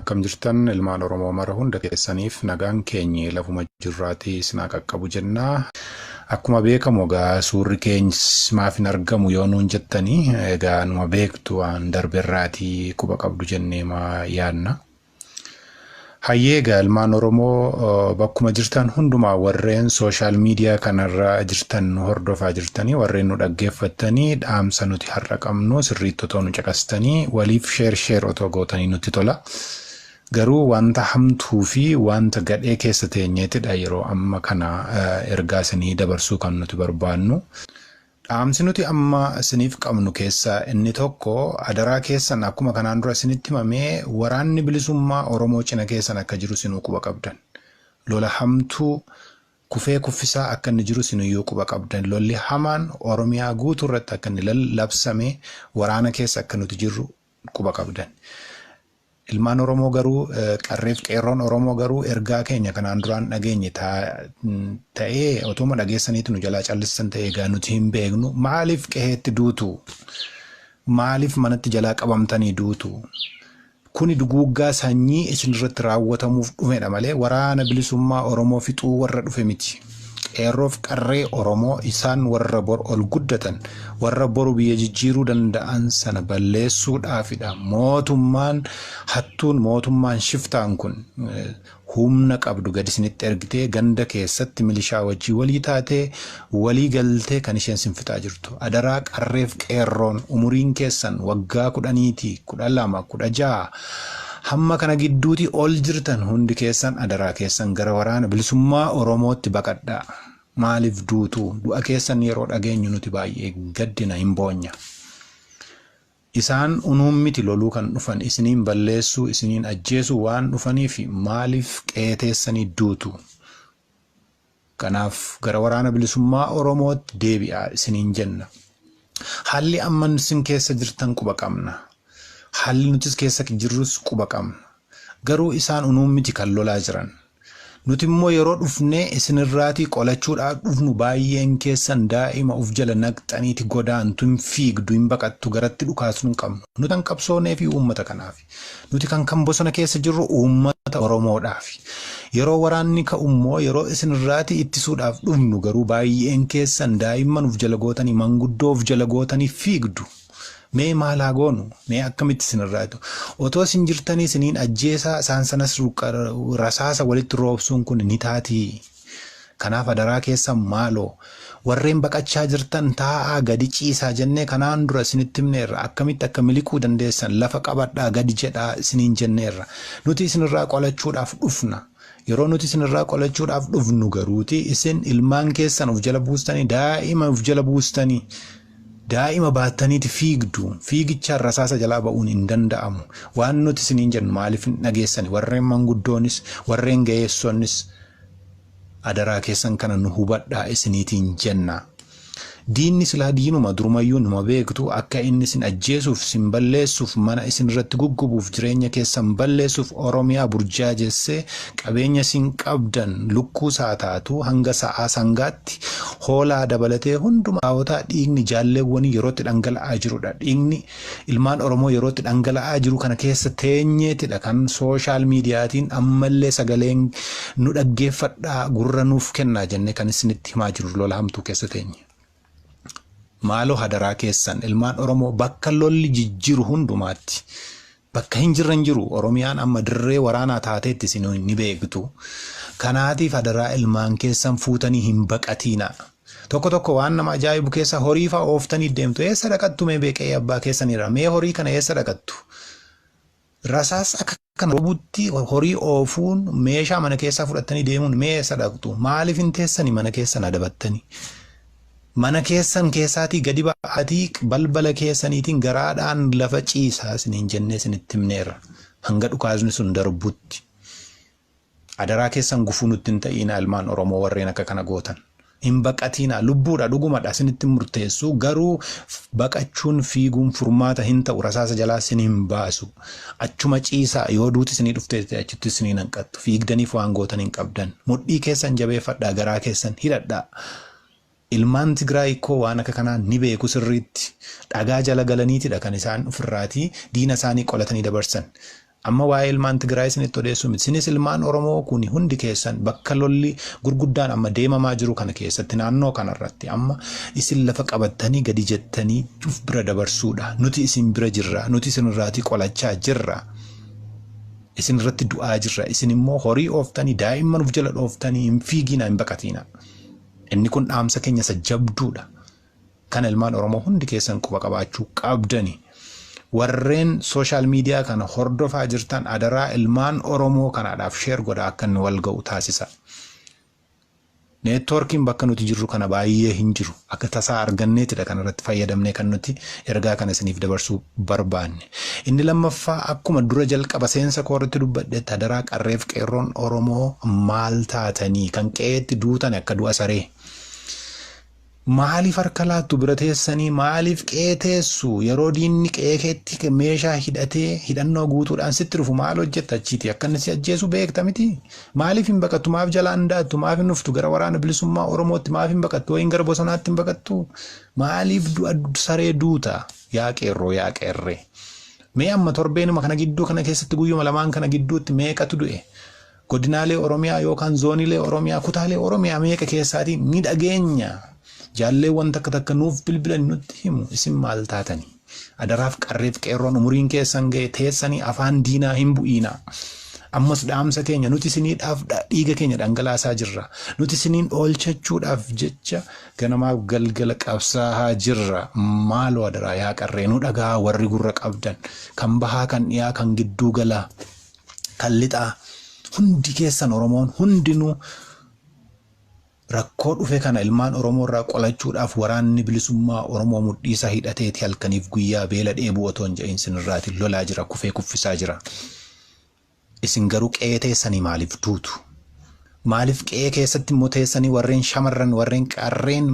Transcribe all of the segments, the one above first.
Akkam jirtan ilmaan Oromoo mara hunda keessaniif nagaan keenya lafuma jirraatii sinaa qaqqabu jennaa. Akkuma beekamu egaa suurri keenya maaf hin argamu yoo nuun jettanii egaa numa beektu waan darberraatii quba qabdu jennee maa yaadna. Hayyee egaa ilmaan Oromoo bakkuma jirtan hundumaa warreen sooshaal miidiyaa kanarra jirtan hordofaa jirtanii warreen nu dhaggeeffattanii dhaamsa nuti har'a qabnu sirriitti otoo nu caqastanii waliif sheer otoo gootanii nutti tola. Garuu wanta hamtuu fi wanta gadhee keessa teenyeetidha yeroo amma kana ergaa isinii dabarsuu kan nuti barbaannu. Dhaamsi nuti amma isiniif qabnu keessaa inni tokko adaraa keessan akkuma kanaan dura isinitti himamee waraanni bilisummaa Oromoo cina keessan akka jiru isinuu quba qabdan. Lola hamtuu kufee kuffisaa akka inni jiru isinuu quba qabdan. Lolli hamaan Oromiyaa guutuu irratti akka inni labsame waraana keessa akka nuti jirru quba qabdan. Ilmaan Oromoo garuu qarreef qeerroon Oromoo garuu ergaa keenya kanaan duraan dhageenye ta'ee otuma dhageessaniitu nu jalaa callissan ta'ee egaa nuti hin beeknu maaliif qe'eetti duutu maaliif manatti jalaa qabamtanii duutu kuni duguuggaa sanyii isin irratti raawwatamuuf dhufedha malee waraana bilisummaa Oromoo fixuu warra dhufe miti. Qeerroof qarree Oromoo isaan warra bor ol guddatan warra boru biyya jijjiiruu danda'an sana balleessuudhaafidha. Mootummaan hattuun mootummaan shiftaan kun humna qabdu gadi isinitti ergitee ganda keessatti milishaa wajjii walii taatee walii galtee kan isheen sinfixaa jirtu. Adaraa qarreef qeerroon umuriin keessan waggaa 10 12 16 hamma kana gidduuti ol jirtan hundi keessan adaraa keessan gara waraana bilisummaa Oromootti baqadhaa. Maaliif duutu du'a keessan yeroo dhageenyu nuti baay'ee gaddina hin boonya. Isaan unuun miti loluu kan dhufan isiniin balleessuu isiniin ajjeesuu waan dhufaniif maaliif qeeteessanii duutu. Kanaaf gara waraana bilisummaa Oromootti deebi'aa isiniin jenna. Haalli amma isin keessa jirtan quba qabna. Haalli nutis keessa jirrus quba qabna. Garuu isaan unuun miti kan lolaa jiran. Nuti immoo yeroo dhufnee isinirraatii qolachuudhaaf dhufnu baay'een keessan daa'ima of jala naqxaniiti godaantu hin fiigdu hin baqattu garatti dhukaasuu hin qabnu. Nuti kan qabsoonee fi uummata kanaaf. Nuti kan bosona keessa jirru uummata Oromoodhaaf. Yeroo waraanni ka'ummoo yeroo isinirraatii ittisuudhaaf dhufnu garuu baay'een keessan daa'imman of jala gootanii manguddoo of jala gootanii fiigdu. Mee maalaa goonu mee akkamitti isinirraatu otoo isin jirtanii isiniin ajjeesaa isaan sanas rasaasa walitti roobsuun kun ni taatii. Kanaaf adaraa keessan maaloo warreen baqachaa jirtan taa'aa gadi ciisaa jennee kanaan dura isinitti himneerra akkamitti akka miliquu dandeessan lafa qabadhaa gadi jedhaa isiniin jenneerra. Nuti isinirraa qolachuudhaaf dhufna. Yeroo nuti isinirraa qolachuudhaaf dhufnu garuuti isin ilmaan keessan of jala buustanii daa'ima of jala buustanii. Daa'ima baattaniiti fiigdu fiigichaan rasaasa jalaa ba'uun hin danda'amu. Waan nuti isiniin jennu maaliif hin dhageessani warreen manguddoonis warreen ga'eessoonnis adaraa keessan kana nu hubadhaa isiniitiin jenna. Diinni silaa diinuma durumayyuu numa beektu akka inni isin ajjeesuuf isin balleessuuf mana isin irratti guggubuuf jireenya keessan balleessuuf Oromiyaa burjaajessee qabeenya isin qabdan lukkuu saataatu hanga sa'aa sangaatti hoolaa dabalatee hunduma haawotaa dhiigni jaalleewwanii yerootti dhangala'aa jirudha. Dhiigni ilmaan Oromoo yerootti dhangala'aa jiru kana keessa teenyeetidha kan sooshaal miidiyaatiin ammallee sagaleen nu dhaggeeffadhaa gurra nuuf kennaa jennee kan isinitti himaa jiru lola hamtuu keessa teenye. Maaloo hadaraa keessan ilmaan Oromoo bakka lolli jijjiiru hundumaatti bakka hin jirran jiru Oromiyaan amma dirree waraanaa taateetti isin ni beektu. Kanaatiif hadaraa ilmaan keessan fuutanii hin baqatiina. Tokko waan nama ajaa'ibu keessa horii fa'aa ooftanii deemtu eessa dhaqattu mee beeqee abbaa keessaniirra mee horii kana eessa dhaqattu. Rasaas akka kana robutti horii oofuun meeshaa mana keessaa fudhattanii deemuun mee eessa dhaqtu maaliif hin teessanii mana keessan adabattanii. Mana keessan keessaatii gadi ba'aatii balbala keessaniitiin garaadhaan lafa ciisaa isiniin jennee isinitti himneerra hanga dhukaasni sun darbutti. Adaraa keessan gufuu nutti hin ta'iina ilmaan Oromoo warreen akka kana gootan. Hin baqatiina lubbuudha dhugumadha isinitti murteessu garuu baqachuun fiiguun furmaata hin ta'u rasaasa jalaa isin hin baasu. Achuma ciisaa yoo duuti isinii dhufteetti achitti isinii hanqattu fiigdaniif waan gootan hin qabdan. Mudhii keessan jabeeffadhaa garaa keessan hidhadhaa. Ilmaan Tigraay koo waan akka kanaa ni beeku sirriitti dhagaa jala galaniitidha kan isaan ofirraatii diina isaanii qolatanii dabarsan. amma waa'ee ilmaan Tigraay isinitti odeessu miti. Isinis ilmaan Oromoo kun hundi keessan bakka lolli gurguddaan amma deemamaa jiru kana keessatti naannoo kanarratti amma isin lafa qabattanii gadi jettanii cuf bira dabarsuudha. Nuti isin bira jirra. Nuti isin irraatii qolachaa jirra. Isin irratti du'aa jirra. Isin immoo horii ooftanii daa'imman uf jala dhooftanii hin fiigina hin baqatina. Inni kun dhaamsa keenya isa jabduudha. Kan ilmaan Oromoo hundi keessan quba qabaachuu qabdani. Warreen social media kana hordofaa jirtan adaraa ilmaan Oromoo kanaadhaaf share godha akka inni wal ga'u taasisa. Networking bakka nuti jirru kana baay'ee hin jiru. Akka tasaa arganneetidha kanarratti fayyadamnee kan nuti ergaa kana isiniif dabarsuu barbaanne. Inni lammaffaa akkuma dura jalqaba seensa koorratti dubbadhetti adaraa qarreef qeerroon Oromoo maal taatanii kan qe'eetti duutan akka du'a saree. Maaliif harka laattu bira teessanii maaliif qe'ee teessu yeroo diinni qe'ee keetti meeshaa hidhatee hidhannoo guutuudhaan sitti dhufu maal hojjetta achiiti akka inni si ajjeesu beekta miti. Maaliif hin baqattu maaf jalaan daattu maaf hin dhuftu gara waraana bilisummaa Oromootti maaf hin baqattu wayin gara bosonaatti hin baqattu maaliif du'a saree duuta yaa qeerroo yaa qeerree. Mee amma torbeenuma kana gidduu kana keessatti guyyuma lamaan kana gidduutti meeqatu du'e. Godinaalee Oromiyaa yookaan zooniilee Oromiyaa kutaalee Oromiyaa meeqa keessaatii ni dhageenya. Jaalleewwan takka nuuf bilbilan nutti himu isin maal taatanii. Adaraaf qarreef qeerroon umuriin keessan ga'e teessanii afaan diinaa hin bu'iina. Ammas dhaamsa keenya nuti isiniidhaaf dhiiga keenya dhangalaasaa jirra. Nuti isiniin oolchachuudhaaf jecha ganamaaf galgala qabsaa'aa jirra. Maaloo adaraa yaa qarree nu dhagaa warri gurra qabdan kan bahaa kan dhiyaa kan gidduu galaa kan lixaa hundi keessan Oromoon hundinuu rakkoo dhufe kana ilmaan Oromoo irraa qolachuudhaaf waraanni bilisummaa Oromoo mudhiisa hidhateeti halkaniif guyyaa beela dheebuu otoo hin jedhin sinirraati lolaa jira kufee kuffisaa jira. Isin garuu qe'ee teessanii maaliif duutu? Maaliif qe'ee keessatti immoo teessanii warreen shamarran warreen qarreen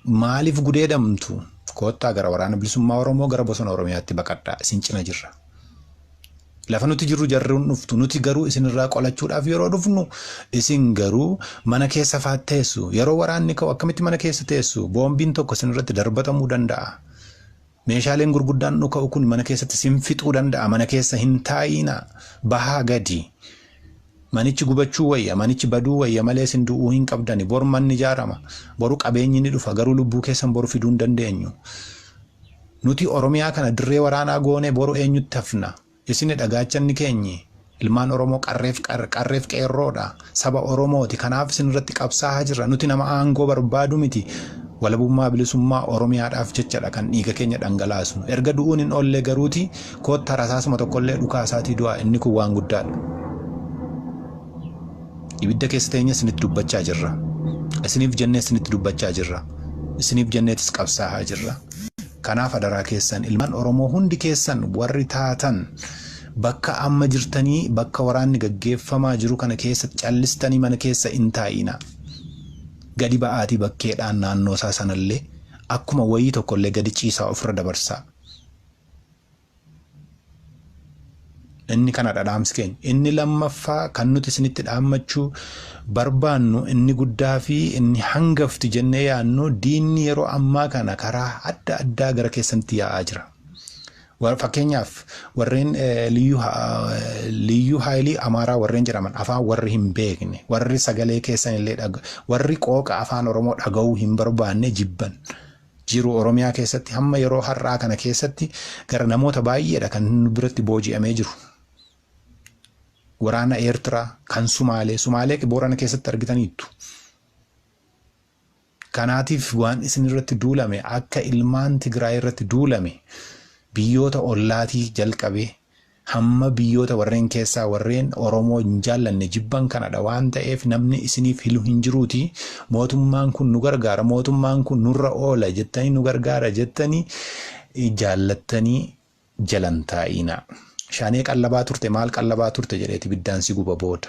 maaliif gudeedamtu? Koottaa gara waraana bilisummaa Oromoo gara bosona Oromiyaatti baqadhaa isin cina jirra. Lafa nuti jirru jarruun dhuftu nuti garuu isinirraa qolachuudhaaf yeroo dhufnu isin garuu mana keessa faatteessu yeroo waraanni ka'u akkamitti mana keessa teessu boombiin tokko isinirratti darbatamuu danda'a. Meeshaaleen gurguddaan nu ka'u kun mana keessatti isin fixuu danda'a mana keessa hin taa'ina bahaa gadi. Manichi gubachuu wayya manichi baduu wayya malee isin du'uu hin qabdani bor manni ijaarama boru qabeenyi ni dhufa garuu lubbuu keessan boru fiduu hin dandeenyu. Nuti Oromiyaa kana dirree waraanaa goone boru eenyutti hafna. Isin dhagaachanni keenyi ilmaan Oromoo qarreef qeerroodha saba Oromooti kanaaf isin irratti qabsaa'aa jirra nuti nama aangoo barbaadu miti walabummaa bilisummaa Oromiyaadhaaf jechadha kan dhiiga keenya dhangalaasnu erga du'uun hin oolle garuuti kootta rasaasuma tokkollee dhukaasaatii du'a inni kun waan guddaadha. Ibidda keessa teenya isinitti dubbachaa jirra isiniif jennee isinitti dubbachaa jirra isiniif jenneetis qabsaa'aa jirra. Kanaaf adaraa keessan ilmaan Oromoo hundi keessan warri taatan bakka amma jirtanii bakka waraanni gaggeeffamaa jiru kana keessatti callistanii mana keessa hin taa'ina. Gadi ba'aatii bakkeedhaan naannoo isaa sanallee akkuma wayii tokkollee gadi ciisaa ofirra dabarsaa. Inni kana dhaamsi keenya. Inni lammaffaa kan nuti isinitti dhaammachuu barbaannu inni guddaa fi inni hangafti jennee yaannu diinni yeroo ammaa kana karaa adda addaa gara keessanitti yaa'aa jira. Fakkeenyaaf warreen liyyuu haayilii Amaaraa warreen jedhaman afaan warri hin beekne warri sagalee keessan illee warri qooqa afaan Oromoo dhaga'uu hin barbaanne jibban jiru Oromiyaa keessatti hamma yeroo har'aa kana keessatti gara namoota baay'eedha kan biratti booji'amee jiru. Waraana Eertiraa kan Sumaalee Boorana keessatti argitaniittu. Kanaatiif waan isin irratti duulame akka ilmaan Tigraay irratti duulame biyyoota ollaatii jalqabee hamma biyyoota warreen keessaa warreen Oromoo hin jaallanne jibban kanadha waan ta'eef namni isiniif hilu hin jiruuti mootummaan kun nu gargaara mootummaan kun nurra oola jettanii nu gargaara jettanii jaallattanii jalan taa'ina. Shaanee qallabaa turte maal qallabaa turte jedheeti biddaan si guba booda.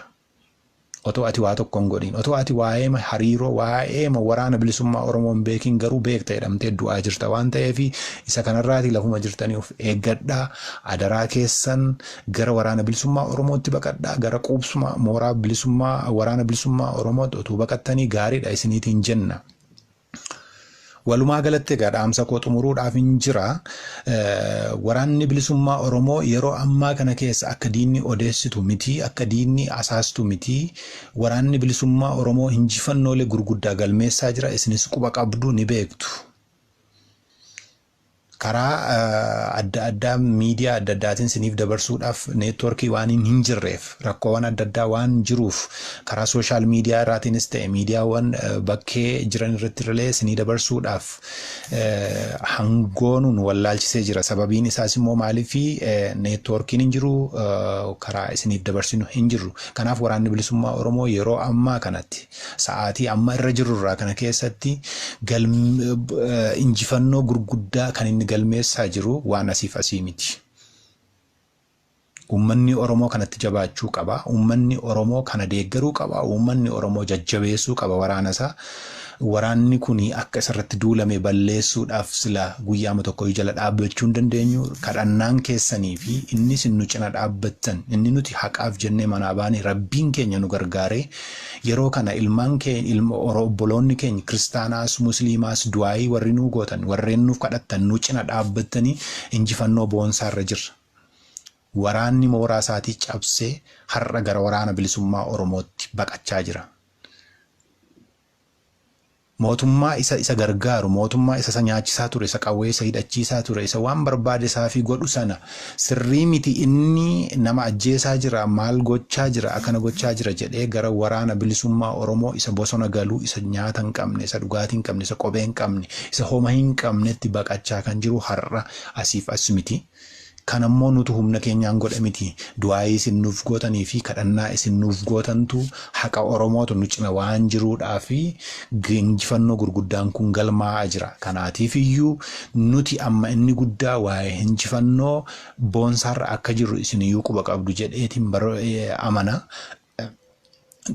Otoo ati waa tokko hin godhin otoo ati waa'ee hariiroo waa'ee waraana bilisummaa Oromoo hin beekin garuu beekta jedhamtee du'aa jirta waan ta'eef isa kanarraati lafuma jirtanii of eeggadhaa adaraa keessan gara waraana bilisummaa Oromootti baqadhaa gara quubsuma mooraa bilisummaa waraana bilisummaa Oromootti utuu baqattanii gaariidha isiniitiin jenna. walumaa galatti dhaamsa koo xumuruudhaaf hin jira. Waraanni bilisummaa Oromoo yeroo ammaa kana keessa akka diinni odeessitu miti, akka diinni asaastu miti. Waraanni bilisummaa Oromoo injifannoolee gurguddaa galmeessaa jira. Isinis quba qabdu ni beektu. karaa adda addaa miidiyaa adda addaatiin siniif dabarsuudhaaf neetworkii waan hin jirreef rakkoowwan adda addaa waan jiruuf karaa sooshaal miidiyaa irraatiinis ta'e miidiyaawwan bakkee jiran irratti illee sinii dabarsuudhaaf hangoonuun wallaalchisee jira. Sababiin isaas immoo maaliifi neetworkiin hin jiru, karaa isiniif dabarsinu hin jiru. Kanaaf waraanni bilisummaa Oromoo yeroo ammaa kanatti sa'aatii amma irra jirurraa kana keessatti injifannoo gurguddaa kan inni galmeessaa jiru waan asiif asii miti. Uummanni Oromoo kanatti jabaachuu qaba. Uummanni Oromoo kana deeggaruu qaba. Uummanni Oromoo jajjabeessuu qaba waraanasaa. Waraanni kuni akka isarratti duulame balleessuudhaaf sila guyyaama tokko jala dhaabbachuu hin dandeenyu. Kadhannaan keessanii fi inni sinu cina dhaabbattan inni nuti haqaaf jennee manaa baane rabbiin keenya nu gargaaree yeroo kana ilmaan keenya obboloonni keenya kiristaanaas musliimaas du'aayii warri nu gootan warreen nuuf kadhattan nu cina dhaabbattanii injifannoo boonsaarra jirra. Waraanni mooraa isaatii cabsee har'a gara waraana bilisummaa Oromootti baqachaa jira. Mootummaa isa gargaaru, mootummaa isa nyaachisaa ture, isa qawwee isa hidhachiisaa ture, isa waan barbaade isaa fi godhu sana sirrii miti inni nama ajjeesaa jira, maal gochaa jira, akkana gochaa jira jedhee gara waraana bilisummaa Oromoo isa bosona galuu, isa nyaata hin qabne, isa dhugaatii hin qabne, isa kophee hin qabne, isa homa hin qabnetti baqachaa kan jiru har'a asiif as miti. Kan ammoo nuti humna keenyaan godha miti. Du'aayii isin nuuf gootanii fi kadhannaa isin nuuf gootantu haqa Oromootu nu cina waan jiruudhaa fi injifannoo gurguddaan kun galmaa'aa jira. Kanaatiif iyyuu nuti amma inni guddaa waa'ee injifannoo boonsaarra akka jiru isin iyyuu quba qabdu jedheetiin amana.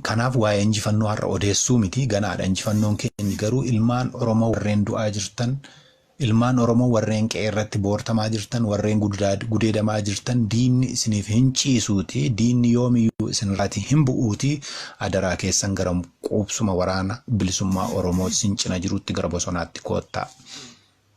Kanaaf waa'ee injifannoo har'a odeessuu miti ganaadha. Injifannoon keenya garuu ilmaan Oromoo warreen du'aa jirtan, ilmaan Oromoo warreen qe'ee irratti boortamaa jirtan, warreen gudeedamaa jirtan diinni isiniif hin ciisuuti, diinni yoomiyyuu isinirraati hin bu'uuti. Adaraa keessan gara quubsuma waraana bilisummaa Oromoo isin cina jirutti gara bosonaatti koottaa.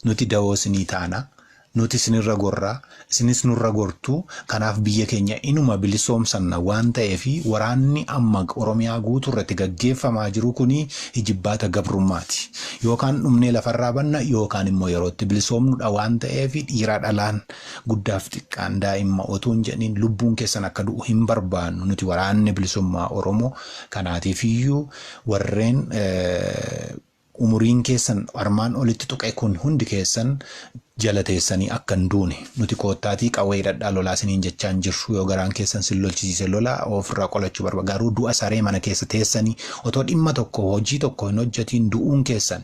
Nuti dawoo isinii taana. Nuti isinirra gorraa, isinis nurra gortu. Kanaaf biyya keenya inuma bilisoomsanna waan ta'eefi waraanni amma Oromiyaa guutuurratti gaggeeffamaa jiru kuni hijibbaata gabrummaati. Yookaan dhumnee lafarraa banna yookaan immoo yerootti bilisoomnudha waan ta'eefi dhiira dhalaan guddaaf xiqqaan daa'imma otoo hin jedhin lubbuun keessan akka du'u hin barbaannu nuti waraanni bilisummaa Oromoo. Kanaatiif iyyuu warreen umuriin keessan armaan olitti tuqe kun hundi keessan jala teessanii akka hin duune nuti koottaatii qawwee hidhadhaa lolaa isiniin jechaa hin jirru. Yoo garaan keessan sin lolchisiise lolaa ofirraa qolachuu barbaadu. Garuu du'a saree mana keessa teessanii otoo dhimma tokko hojii tokko hin hojjetiin du'uun keessan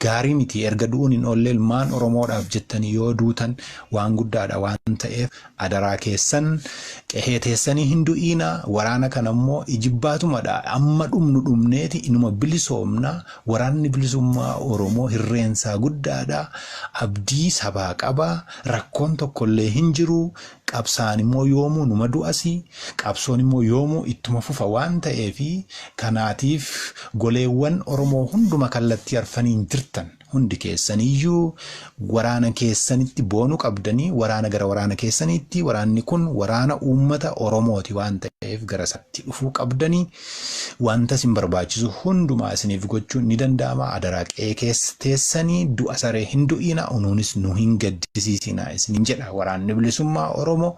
gaarii miti. Erga du'uun hin oolle ilmaan Oromoodhaaf jettanii yoo duutan waan guddaadha waan ta'eef adaraa keessan qehee teessanii hin du'iina. Waraana kana immoo ijibbaatumadha. Amma dhumneeti inuma bilisoomna. Waraanni bilisummaa Oromoo hirreensaa guddaadha. Abdii sabaa qaba. Rakkoon tokkollee hin jiru. Qabsaan immoo yoomuu numa du'asi. Qabsoon immoo yoomuu ittuma fufa waan ta'eefi kanaatiif goleewwan Oromoo hunduma kallattii arfaniin jirtan hundi keessaniyyuu waraana keessanitti boonu qabdanii waraana gara waraana keessanitti. Waraanni kun waraana uummata Oromooti waan ta'eef gara isaatti dhufuu qabdanii. Wanta isin barbaachisu hundumaa isiniif gochuun ni danda'ama. Adaraa qe'ee keessa teessanii du'a saree hin du'iina. Unuunis nu hin gaddisiisina isiniin jedha waraanni bilisummaa Oromoo.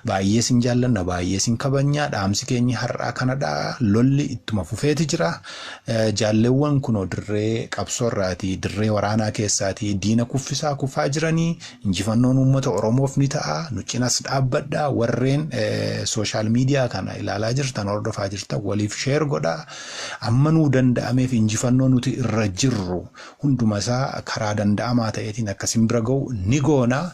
Baay'ee isin jaallanna, baay'ee isin kabajna. Dhaamsi keenya har'aa kanadha. Lolli ittuma fufeeti jira. Jaalleewwan kunoo dirree qabsoorraati, dirree waraanaa keessaati diina kuffisaa kufaa jiranii. Injifannoon uummata Oromoof ni ta'a. Nu cinas dhaabbadha. Warreen sooshaal miidiyaa kana ilaalaa jirtan, hordofaa jirtan waliif sheer godha. Amma nuu danda'ameef injifannoo nuti irra jirru hunduma isaa karaa danda'amaa ta'eetiin akkasin bira ga'u ni goona.